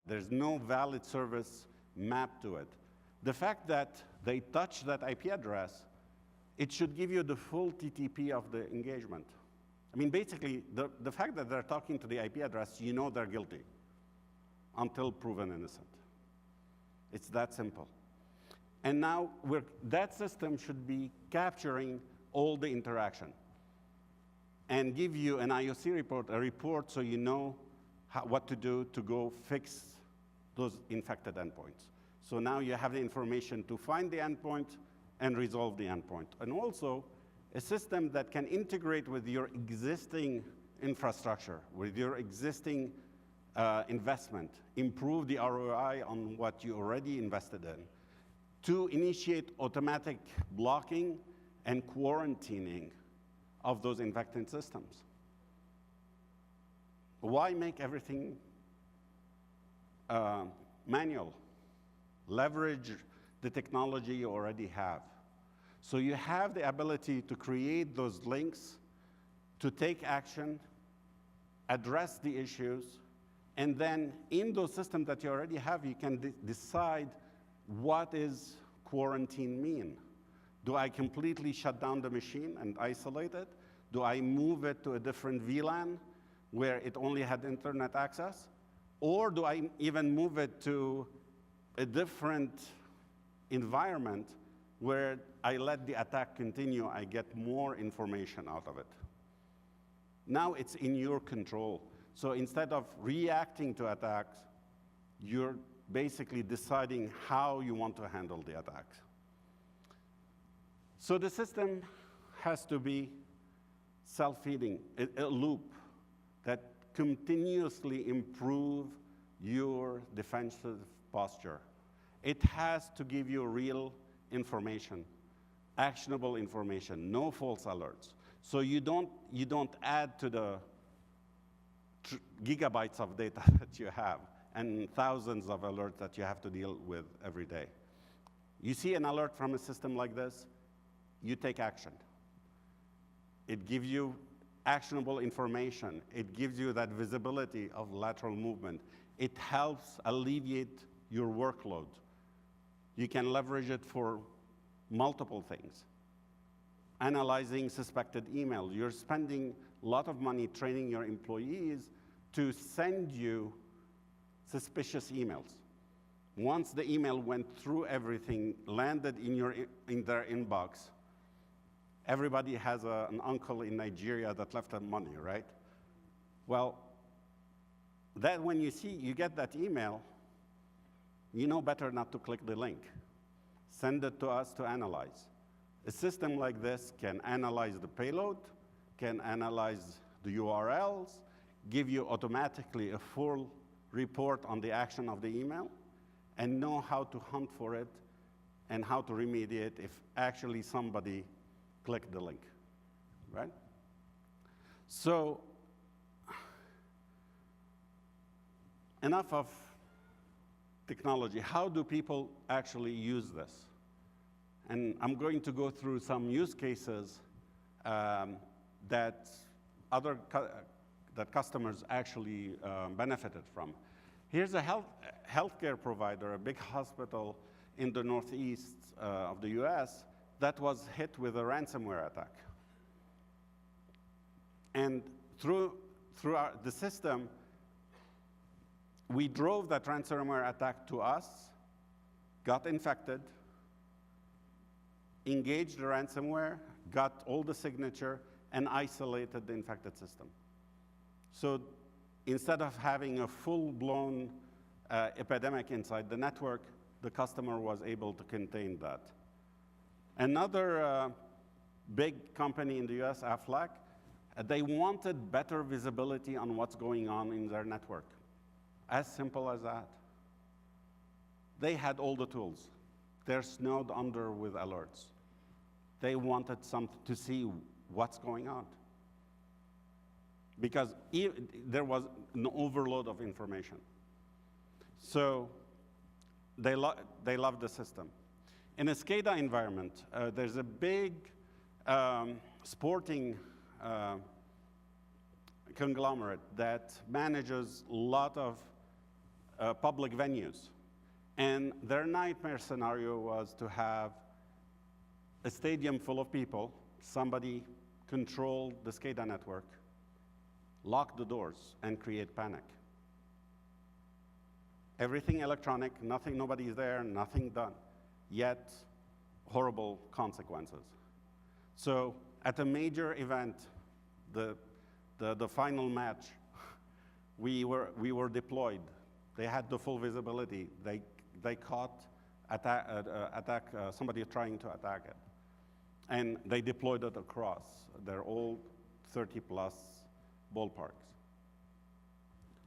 There's no valid service mapped to it. The fact that they touch that IP address, it should give you the full TTP of the engagement. I mean, basically, the fact that they're talking to the IP address, you know they're guilty until proven innocent. It's that simple. And now that system should be capturing all the interaction and give you an IOC report, a report so you know what to do to go fix those infected endpoints. So now you have the information to find the endpoint and resolve the endpoint. And also, a system that can integrate with your existing infrastructure, with your existing investment, improve the ROI on what you already invested in, to initiate automatic blocking and quarantining of those infected systems. Why make everything manual? Leverage the technology you already have. So you have the ability to create those links, to take action, address the issues, and then in those systems that you already have, you can decide what is quarantine mean. Do I completely shut down the machine and isolate it? Do I move it to a different VLAN where it only had internet access? Or do I even move it to a different environment where I let the attack continue, I get more information out of it? Now it's in your control. So instead of reacting to attacks, you're basically deciding how you want to handle the attack. So the system has to be self-feeding, a loop that continuously improves your defensive posture. It has to give you real information, actionable information, no false alerts. So you don't add to the gigabytes of data that you have and thousands of alerts that you have to deal with every day. You see an alert from a system like this, you take action. It gives you actionable information. It gives you that visibility of lateral movement. It helps alleviate your workload. You can leverage it for multiple things. Analyzing suspected email. You're spending a lot of money training your employees to send you suspicious emails. Once the email went through everything, landed in their inbox, everybody has an uncle in Nigeria that left them money, right? Well, that when you get that email, you know better not to click the link. Send it to us to analyze. A system like this can analyze the payload, can analyze the URLs, give you automatically a full report on the action of the email, and know how to hunt for it and how to remediate if actually somebody clicked the link, right? So, enough of technology. How do people actually use this? And I'm going to go through some use cases that customers actually benefited from. Here's a healthcare provider, a big hospital in the northeast of the US that was hit with a ransomware attack. And through the system, we drove that ransomware attack to us, got infected, engaged the ransomware, got all the signature, and isolated the infected system. So instead of having a full-blown epidemic inside the network, the customer was able to contain that. Another big company in the US, Aflac, they wanted better visibility on what's going on in their network. As simple as that. They had all the tools. They're snowed under with alerts. They wanted to see what's going on, because there was an overload of information. So they loved the system. In a SCADA environment, there's a big sporting conglomerate that manages a lot of public venues. And their nightmare scenario was to have a stadium full of people, somebody control the SCADA network, lock the doors, and create panic. Everything electronic, nothing, nobody's there, nothing done, yet horrible consequences. So at a major event, the final match, we were deployed. They had the full visibility. They caught somebody trying to attack it. And they deployed it across their old 30-plus ballparks.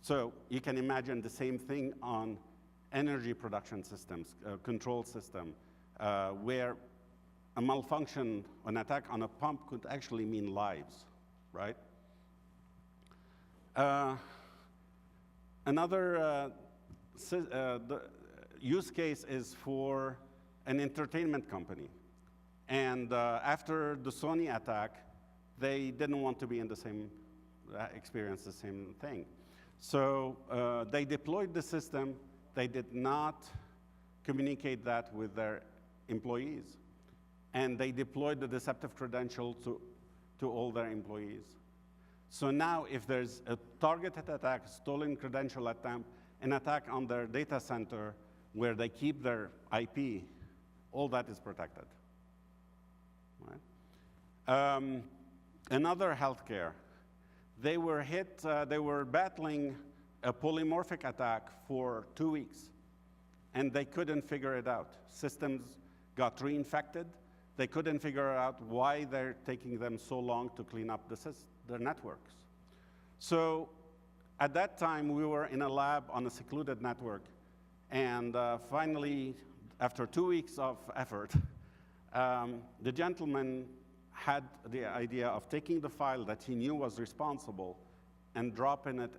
So you can imagine the same thing on energy production systems, control system, where a malfunction, an attack on a pump could actually mean lives, right? Another the use case is for an entertainment company. And after the Sony attack, they didn't want to be in the same, experience the same thing. So they deployed the system. They did not communicate that with their employees. And they deployed the deceptive credential to all their employees. So now if there's a targeted attack, stolen credential attempt, an attack on their data center where they keep their IP, all that is protected. Right? Another healthcare. They were hit, they were battling a polymorphic attack for 2 weeks, and they couldn't figure it out. Systems got reinfected. They couldn't figure out why they're taking them so long to clean up their networks. So at that time, we were in a lab on a secluded network, and finally, after 2 weeks of effort, the gentleman had the idea of taking the file that he knew was responsible and dropping it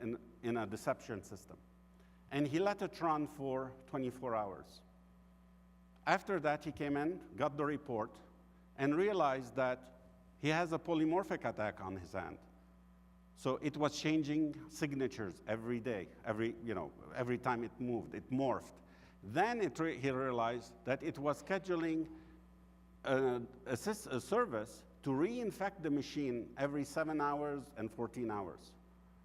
in a deception system. And he let it run for 24 hours. After that, he came in, got the report, and realized that he has a polymorphic attack on his hand. So it was changing signatures every day, every time it moved, it morphed. Then he realized that it was scheduling a service to reinfect the machine every 7 hours and 14 hours.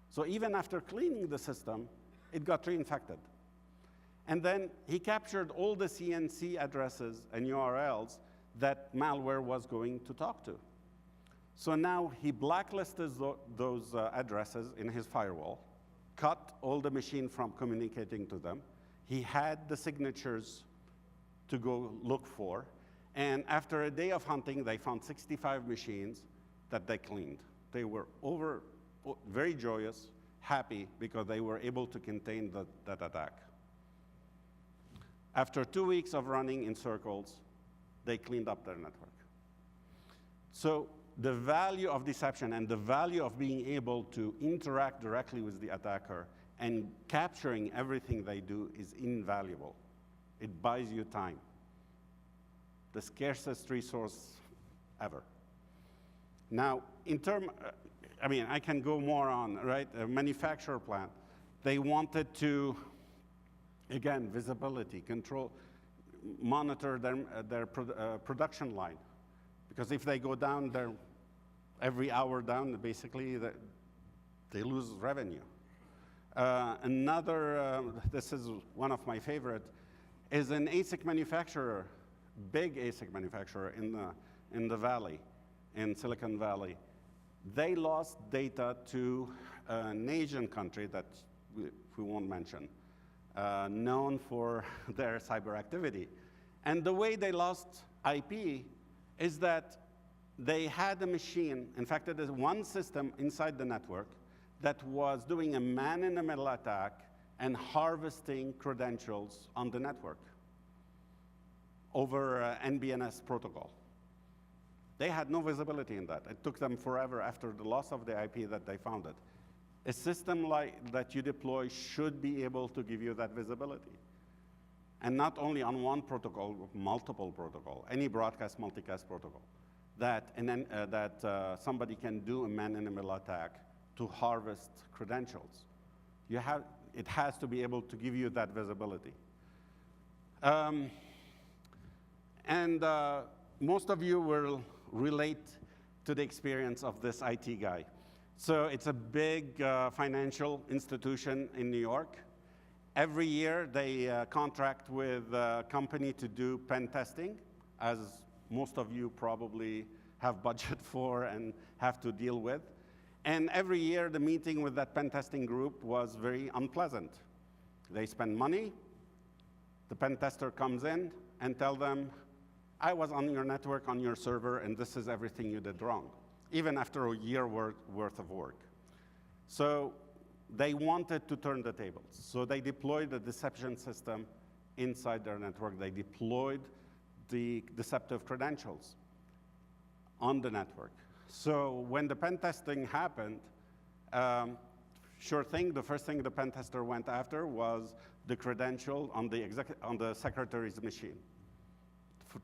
So even after cleaning the system, it got reinfected. And then he captured all the CNC addresses and URLs that malware was going to talk to. So now he blacklisted those addresses in his firewall, cut all the machine from communicating to them. He had the signatures to go look for. And after a day of hunting, they found 65 machines that they cleaned. They were very joyous, happy, because they were able to contain that attack. After 2 weeks of running in circles, they cleaned up their network. So the value of deception and the value of being able to interact directly with the attacker and capturing everything they do is invaluable. It buys you time. The scarcest resource ever. Now, I can go more on, right? A manufacturer plant, they wanted to, again, visibility, control, monitor their production line. Because if they go down, every hour down, basically, they lose revenue. This is one of my favorite, is an ASIC manufacturer, big ASIC manufacturer in the valley, in Silicon Valley. They lost data to an Asian country that we won't mention, known for their cyber activity. And the way they lost IP is that they had a machine, in fact, it is one system inside the network that was doing a man-in-the-middle attack and harvesting credentials on the network over NBNS protocol. They had no visibility in that. It took them forever after the loss of the IP that they found it. A system like that you deploy should be able to give you that visibility. And not only on one protocol, multiple protocol, any broadcast multicast protocol, that somebody can do a man-in-the-middle attack to harvest credentials. It has to be able to give you that visibility. Most of you will relate to the experience of this IT guy. So it's a big financial institution in New York. Every year, they contract with a company to do pen testing, as most of you probably have budget for and have to deal with. And every year, the meeting with that pen testing group was very unpleasant. They spend money. The pen tester comes in and tells them, I was on your network, on your server, and this is everything you did wrong, even after a year worth of work. So they wanted to turn the tables. So they deployed a deception system inside their network. They deployed the deceptive credentials on the network. So when the pen testing happened, sure thing, the first thing the pen tester went after was the credential on the secretary's machine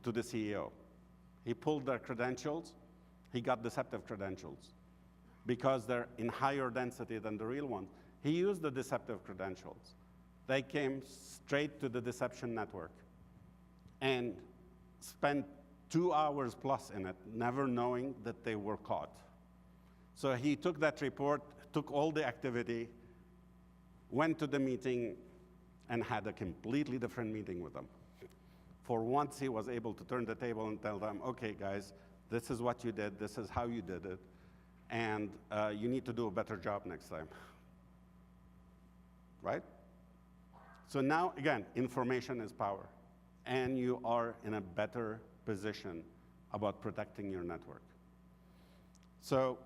to the CEO. He pulled their credentials. He got deceptive credentials because they're in higher density than the real ones. He used the deceptive credentials. They came straight to the deception network and spent 2 hours plus in it, never knowing that they were caught. So he took that report, took all the activity, went to the meeting, and had a completely different meeting with them. For once, he was able to turn the table and tell them, okay, guys, this is what you did, this is how you did it, and you need to do a better job next time. Right? So now, again, information is power, and you are in a better position about protecting your network. So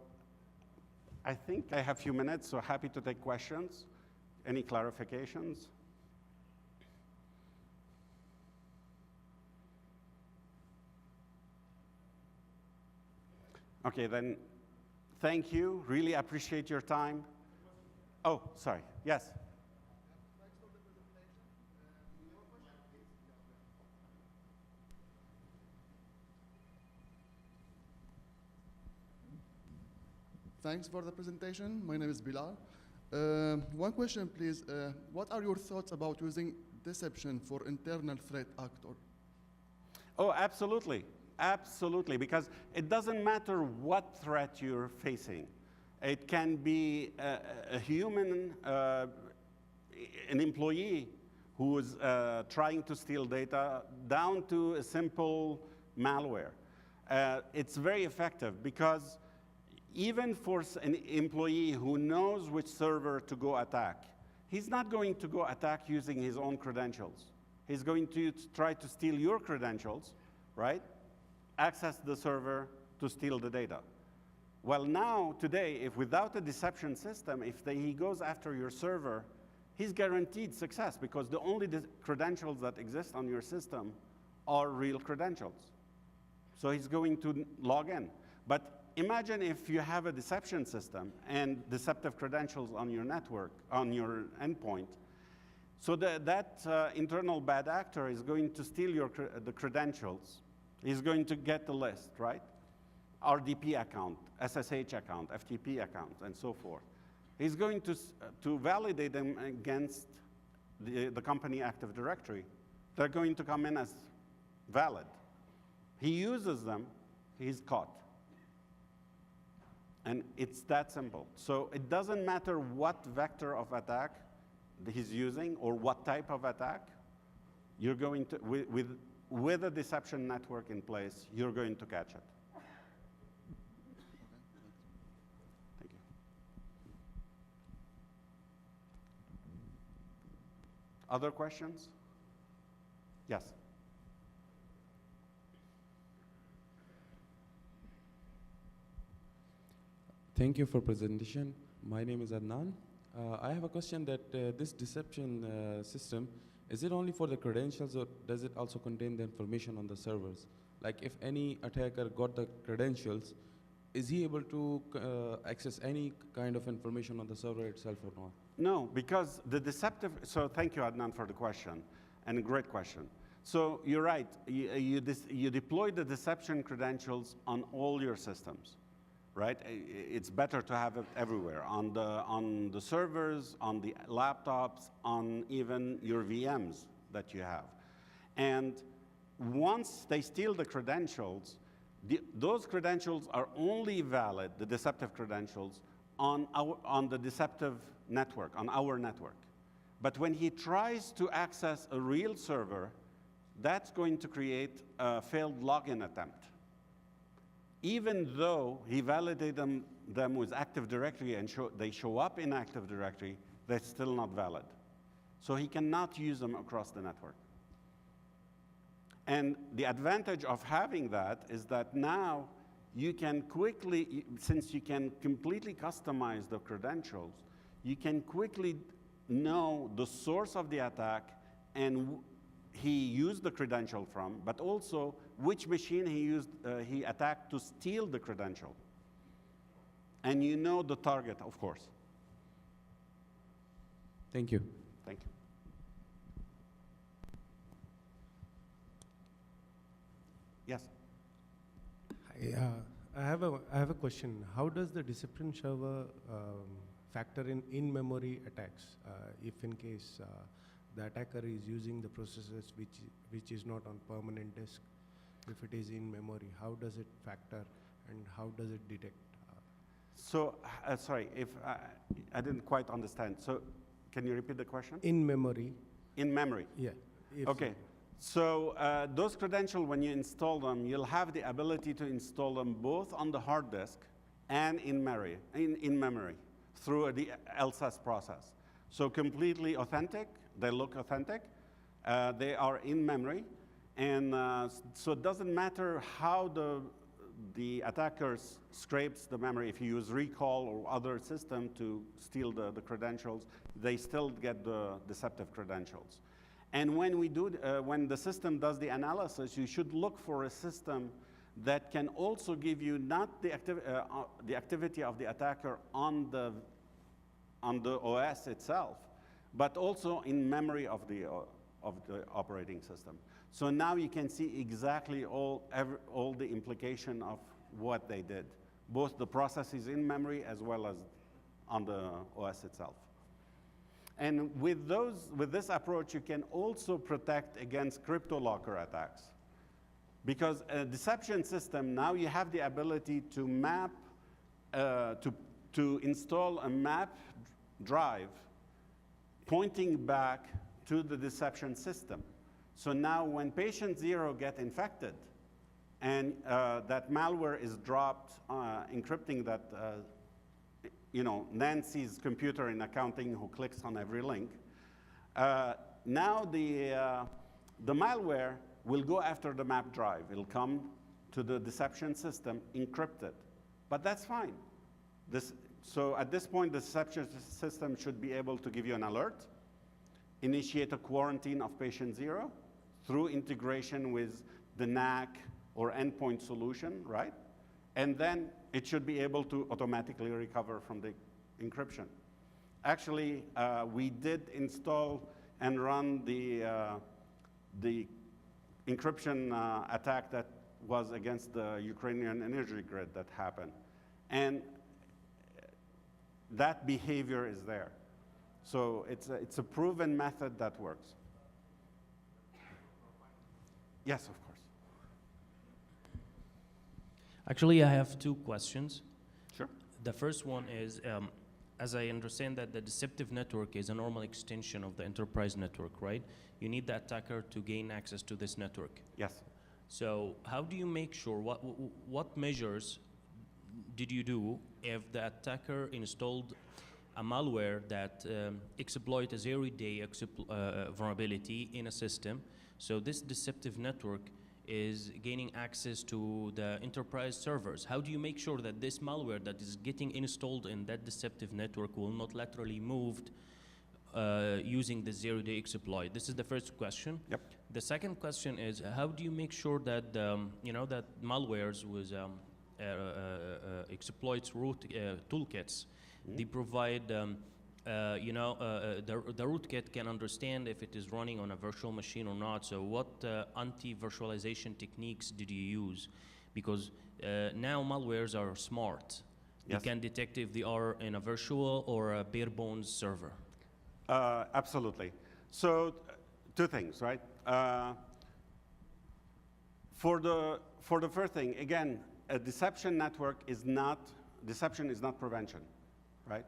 I think I have a few minutes, so happy to take questions. Any clarifications? Okay, then thank you. Really appreciate your time. Oh, sorry. Yes? Thanks for the presentation. My name is Bilal. One question, please. What are your thoughts about using deception for internal threat actor? Oh, absolutely. Absolutely, because it doesn't matter what threat you're facing. It can be a human, an employee who is trying to steal data, down to a simple malware. It's very effective because even for an employee who knows which server to go attack, he's not going to go attack using his own credentials. He's going to try to steal your credentials, right? Access the server to steal the data. Well, now, today, if without a deception system, if he goes after your server, he's guaranteed success because the only credentials that exist on your system are real credentials. So he's going to log in. But imagine if you have a deception system and deceptive credentials on your network, on your endpoint. So that internal bad actor is going to steal the credentials. He's going to get the list, right? RDP account, SSH account, FTP account, and so forth. He's going to validate them against the company Active Directory. They're going to come in as valid. He uses them, he's caught. And it's that simple. So it doesn't matter what vector of attack he's using or what type of attack, you're going to, with a deception network in place, you're going to catch it. Thank you. Other questions? Yes. Thank you for presentation. My name is Adnan. I have a question that this deception system, is it only for the credentials or does it also contain the information on the servers? Like if any attacker got the credentials, is he able to access any kind of information on the server itself or not? No, because the deceptive, so thank you Adnan for the question, and a great question. So you're right, you deploy the deception credentials on all your systems. right? It's better to have it everywhere, on the servers, on the laptops, on even your VMs that you have. And once they steal the credentials, those credentials are only valid, the deceptive credentials, on the deceptive network, on our network. But when he tries to access a real server, that's going to create a failed login attempt. Even though he validated them with Active Directory and they show up in Active Directory, they're still not valid. So he cannot use them across the network. And the advantage of having that is that now you can quickly, since you can completely customize the credentials, you can quickly know the source of the attack and he used the credential from, but also which machine he attacked to steal the credential. And you know the target, of course. Thank you. Thank you. Yes. I have a question. How does the deception server factor in in-memory attacks if in case the attacker is using the processes which is not on permanent disk? If it is in memory, how does it factor and how does it detect? So, sorry, if I didn't quite understand. So, can you repeat the question? In memory. In memory. Yeah. Okay. So those credentials, when you install them, you'll have the ability to install them both on the hard disk and in memory, through the LSAS process. So completely authentic. They look authentic. They are in memory. And so it doesn't matter how the attacker scrapes the memory. If you use recall or other system to steal the credentials, they still get the deceptive credentials. And when when the system does the analysis, you should look for a system that can also give you not the activity of the attacker on the OS itself, but also in memory of the operating system. So now you can see exactly all the implication of what they did, both the processes in memory as well as on the OS itself. And with this approach, you can also protect against cryptolocker attacks. Because a deception system, now you have the ability to map, to install a map drive pointing back to the deception system. So now when patient 0 get infected and that malware is dropped, encrypting that Nancy's computer in accounting who clicks on every link. Now the malware will go after the map drive. It'll come to the deception system, encrypted. But that's fine. So at this point, the deception system should be able to give you an alert, initiate a quarantine of patient 0 through integration with the NAC or endpoint solution, right? And then it should be able to automatically recover from the encryption. Actually, we did install and run the encryption attack that was against the Ukrainian energy grid that happened. And that behavior is there. So it's a proven method that works. Yes, of course. Actually, I have two questions. Sure. The first one is, as I understand that the deceptive network is a normal extension of the enterprise network, right? You need the attacker to gain access to this network. Yes. So how do you make sure, what measures did you do if the attacker installed a malware that exploits a zero-day vulnerability in a system? So this deceptive network is gaining access to the enterprise servers. How do you make sure that this malware that is getting installed in that deceptive network will not laterally move using the zero-day exploit? This is the first question. Yep. The second question is, how do you make sure that that malwares with exploits root toolkits, they provide the rootkit can understand if it is running on a virtual machine or not. So what anti-virtualization techniques did you use? Because now malwares are smart. They Yes. can detect if they are in a virtual or a bare bones server. Absolutely. So, two things, right? For the first thing, again, a deception network is not, deception is not prevention, right?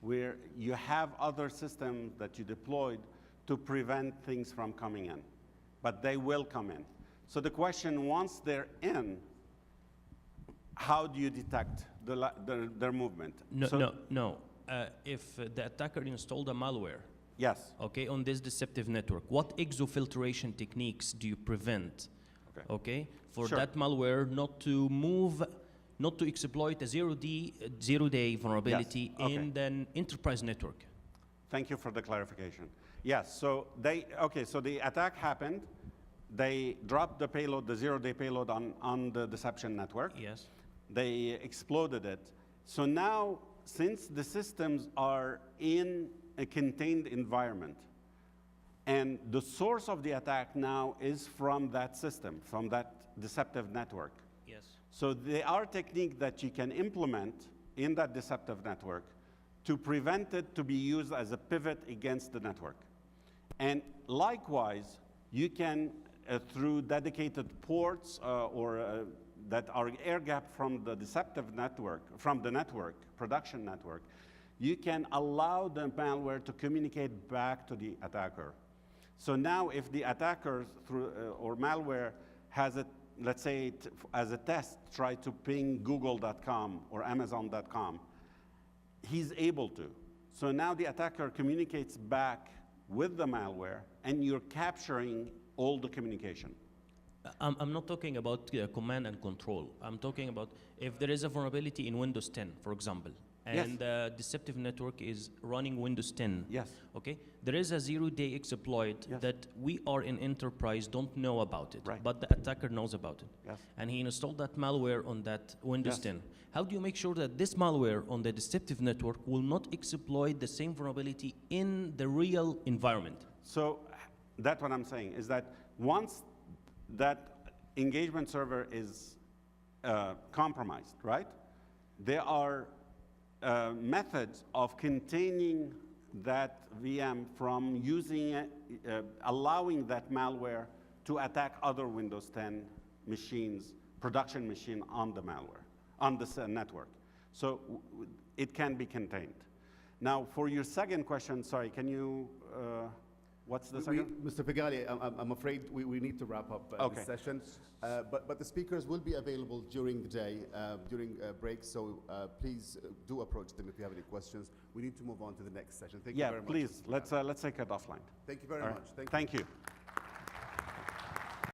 Where you have other systems that you deployed to prevent things from coming in, but they will come in. So the question, once they're in, how do you detect their movement? No, So- no. If the attacker installed a malware, Yes. okay, on this deceptive network, what exofiltration techniques do you prevent, Okay. okay, for Sure. that malware not to move, not to exploit a zero-day vulnerability okay. in an enterprise network? Thank you for the clarification. Yes, so so the attack happened. They dropped the payload, the zero-day payload on the deception network. Yes. They exploded it. So now, since the systems are in a contained environment, and the source of the attack now is from that system, from that deceptive network. Yes. So there are techniques that you can implement in that deceptive network to prevent it to be used as a pivot against the network. And likewise, you can, through dedicated ports that are air-gapped from the deceptive network, from the network, production network, you can allow the malware to communicate back to the attacker. So now if the attacker or malware has a, let's say as a test, try to ping google.com or amazon.com, he's able to. So now the attacker communicates back with the malware, and you're capturing all the communication. I'm not talking about command and control. I'm talking about if there is a vulnerability in Windows 10, for example, and the deceptive network is running Windows 10. Yes. Okay. There is a zero-day exploit Yes. that we are in enterprise don't know about it, Right. but the attacker knows about it. Yes. And he installed that malware on that Windows Yes. 10. How do you make sure that this malware on the deceptive network will not exploit the same vulnerability in the real environment? So that's what I'm saying, is that once that engagement server is compromised, right? There are methods of containing that VM from using it, allowing that malware to attack other Windows 10 machines, production machine on the malware, on the network. So it can be contained. Now, for your second question, sorry, can you, what's the second? Mr. Feghali, I'm afraid we need to wrap up Okay. this session. But the speakers will be available during the day, during breaks, so please do approach them if you have any questions. We need to move on to the next session. Thank you Yeah, very much. please, let's take it offline. Thank you very All right. much. Thank you.